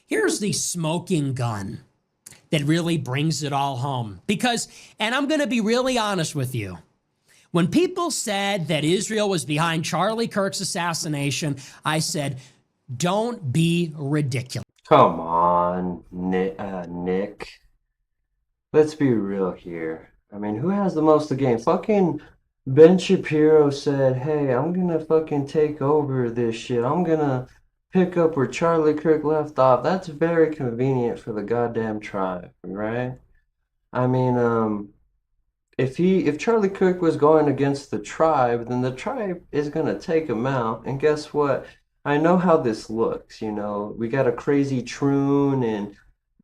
Here's the smoking gun that really brings it all home. Because, and I'm going to be really honest with you, when people said that Israel was behind Charlie Kirk's assassination, I said, don't be ridiculous. Come on, Nick. Let's be real here. I mean, who has the most to gain? Fucking Ben Shapiro said, hey, I'm gonna fucking take over this shit. I'm gonna pick up where Charlie Kirk left off. That's very convenient for the goddamn tribe, right? I mean, if Charlie Kirk was going against the tribe, then the tribe is gonna take him out. And guess what? I know how this looks, you know. We got a crazy troon, and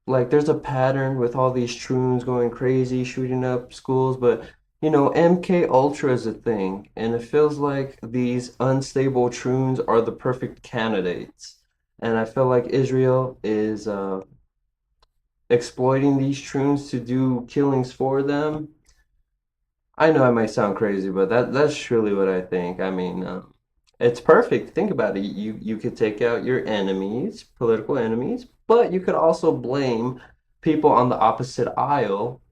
like there's a pattern with all these troons going crazy, shooting up schools, but you know, MK Ultra is a thing, and it feels like these unstable troons are the perfect candidates. And I feel like Israel is exploiting these troons to do killings for them. I know I might sound crazy, but that's truly what I think. I mean, it's perfect. Think about it. You could take out your enemies, political enemies, but you could also blame people on the opposite aisle,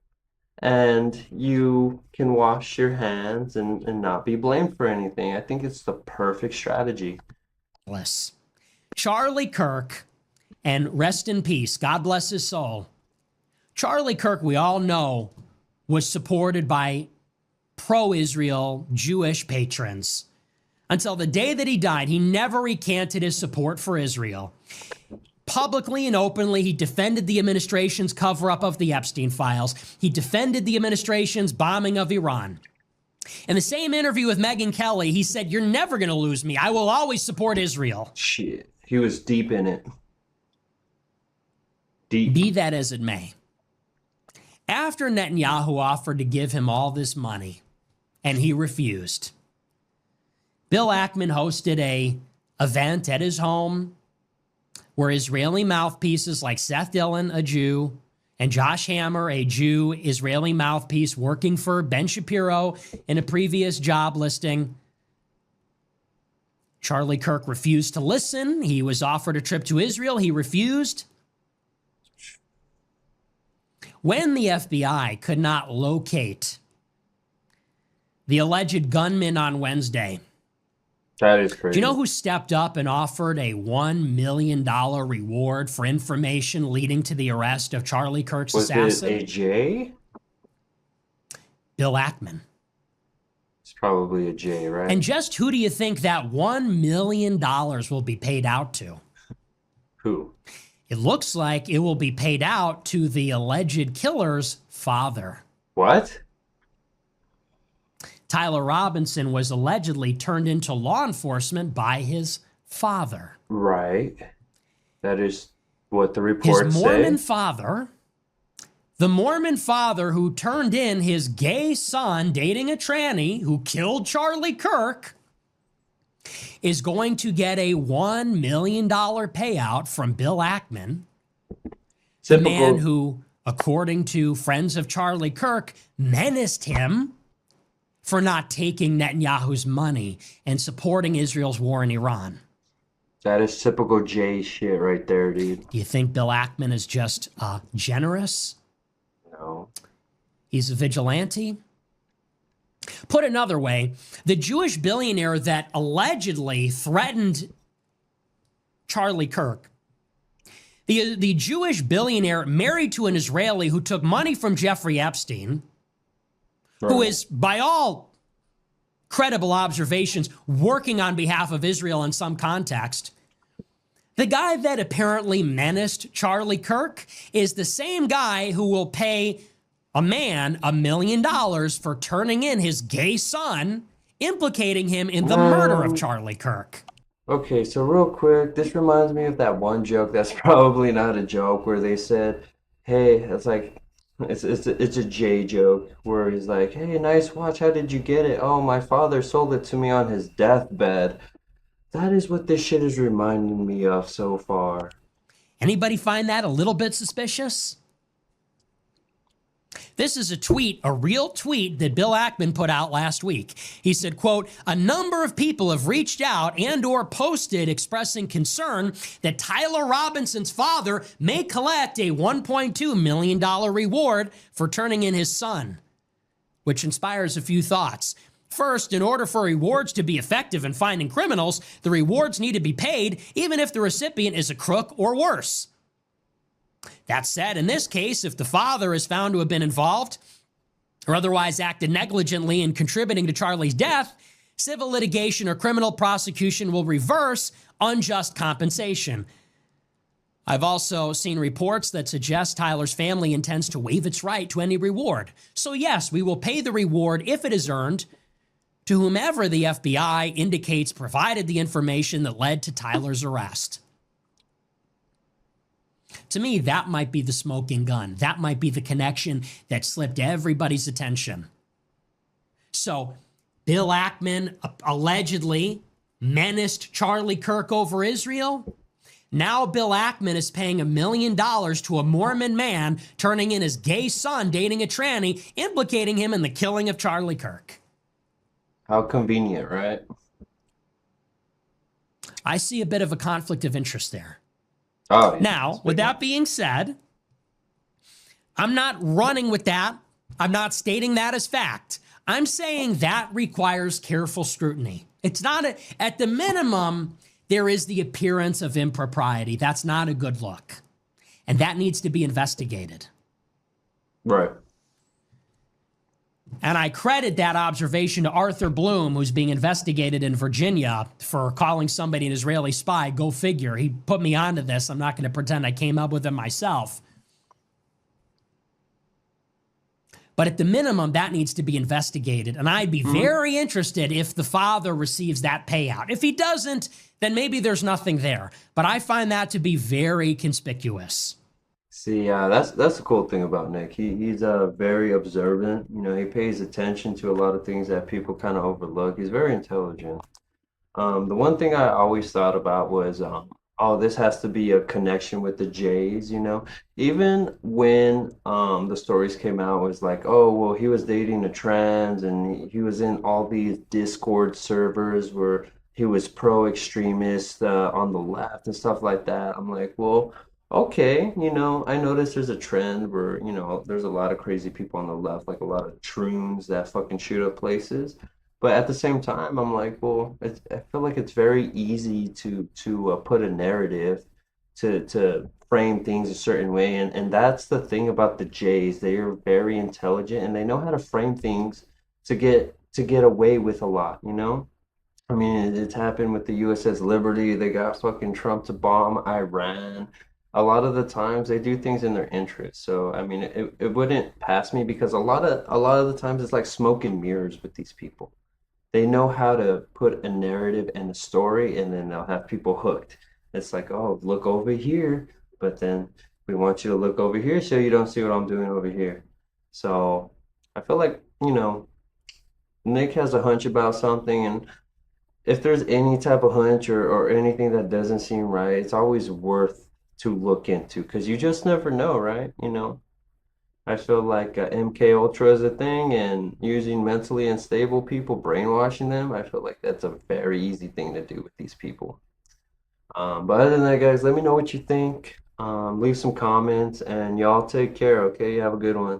and you can wash your hands and not be blamed for anything. I think it's the perfect strategy. Charlie Kirk, and rest in peace, God bless his soul. Charlie Kirk, we all know, was supported by pro-Israel Jewish patrons. Until the day that he died, he never recanted his support for Israel. Publicly and openly, he defended the administration's cover-up of the Epstein files. He defended the administration's bombing of Iran. In the same interview with Megyn Kelly, he said, "You're never going to lose me. I will always support Israel." Shit, he was deep in it. Deep. Be that as it may. After Netanyahu offered to give him all this money, and he refused, Bill Ackman hosted an event at his home where Israeli mouthpieces like Seth Dillon, a Jew, and Josh Hammer, a Jew Israeli mouthpiece working for Ben Shapiro in a previous job listing. Charlie Kirk refused to listen. He was offered a trip to Israel. He refused. When the FBI could not locate the alleged gunman on Wednesday, that is crazy. do you know who stepped up and offered a $1 million reward for information leading to the arrest of Charlie Kirk's assassin? Was it AJ? Bill Ackman. It's probably a J, right? And just who do you think that $1 million will be paid out to? Who? It looks like it will be paid out to the alleged killer's father. What? Tyler Robinson was allegedly turned into law enforcement by his father. Right. That is what the reports say. His Mormon say. Father, the Mormon father who turned in his gay son dating a tranny who killed Charlie Kirk, is going to get a $1 million payout from Bill Ackman, the man who, according to friends of Charlie Kirk, menaced him for not taking Netanyahu's money and supporting Israel's war in Iran. That is typical J shit right there, dude. Do you think Bill Ackman is just generous? No. He's a vigilante? Put another way, the Jewish billionaire that allegedly threatened Charlie Kirk, the Jewish billionaire married to an Israeli who took money from Jeffrey Epstein, who is, by all credible observations, working on behalf of Israel in some context. The guy that apparently menaced Charlie Kirk is the same guy who will pay a man $1 million for turning in his gay son, implicating him in the murder of Charlie Kirk. Okay, so real quick, this reminds me of that one joke that's probably not a joke where they said, hey, it's like, it's a J joke where he's like, hey, nice watch, how did you get it? Oh, my father sold it to me on his deathbed. That is what this shit is reminding me of so far. Anybody find that a little bit suspicious? This is a tweet, a real tweet that Bill Ackman put out last week. He said, quote, "A number of people have reached out and or posted expressing concern that Tyler Robinson's father may collect a $1.2 million reward for turning in his son," which inspires a few thoughts. First, in order for rewards to be effective in finding criminals, the rewards need to be paid even if the recipient is a crook or worse. That said, in this case, if the father is found to have been involved or otherwise acted negligently in contributing to Charlie's death, civil litigation or criminal prosecution will reverse unjust compensation. I've also seen reports that suggest Tyler's family intends to waive its right to any reward. So yes, we will pay the reward if it is earned to whomever the FBI indicates provided the information that led to Tyler's arrest. To me, that might be the smoking gun. That might be the connection that slipped everybody's attention. So, Bill Ackman allegedly menaced Charlie Kirk over Israel. Now Bill Ackman is paying $1 million to a Mormon man, turning in his gay son dating a tranny, implicating him in the killing of Charlie Kirk. How convenient, right? I see a bit of a conflict of interest there. Oh, yeah. Now, with that being said, I'm not running with that. I'm not stating that as fact. I'm saying that requires careful scrutiny. It's not at the minimum, there is the appearance of impropriety. That's not a good look. And that needs to be investigated. Right. And I credit that observation to Arthur Bloom, who's being investigated in Virginia for calling somebody an Israeli spy. Go figure. He put me onto this. I'm not going to pretend I came up with it myself. But at the minimum, that needs to be investigated. And I'd be very interested if the father receives that payout. If he doesn't, then maybe there's nothing there. But I find that to be very conspicuous. See, that's the cool thing about Nick. He's very observant. You know, he pays attention to a lot of things that people kind of overlook. He's very intelligent. The one thing I always thought about was, oh, this has to be a connection with the Jays, you know? Even when the stories came out, it was like, oh, well, he was dating a trans and he was in all these Discord servers where he was pro-extremist on the left and stuff like that. I'm like, well, okay, you know, I noticed there's a trend where, you know, there's a lot of crazy people on the left, like a lot of troons that fucking shoot up places. But at the same time, I'm like, well, I feel like it's very easy to put a narrative to frame things a certain way, and that's the thing about the Jays. They are very intelligent and they know how to frame things to get away with a lot, you know? I mean, it's happened with the USS Liberty. They got fucking Trump to bomb Iran. A lot of the times they do things in their interest. So I mean, it wouldn't pass me because a lot of the times it's like smoke and mirrors with these people. They know how to put a narrative and a story, and then they'll have people hooked. It's like, oh, look over here, but then we want you to look over here so you don't see what I'm doing over here. So I feel like, you know, Nick has a hunch about something, and if there's any type of hunch or anything that doesn't seem right, it's always worth to look into because you just never know, right? You know, I feel like MK Ultra is a thing, and using mentally unstable people, brainwashing them, I feel like that's a very easy thing to do with these people. But other than that, guys, let me know what you think. Leave some comments, and y'all take care, okay? Have a good one.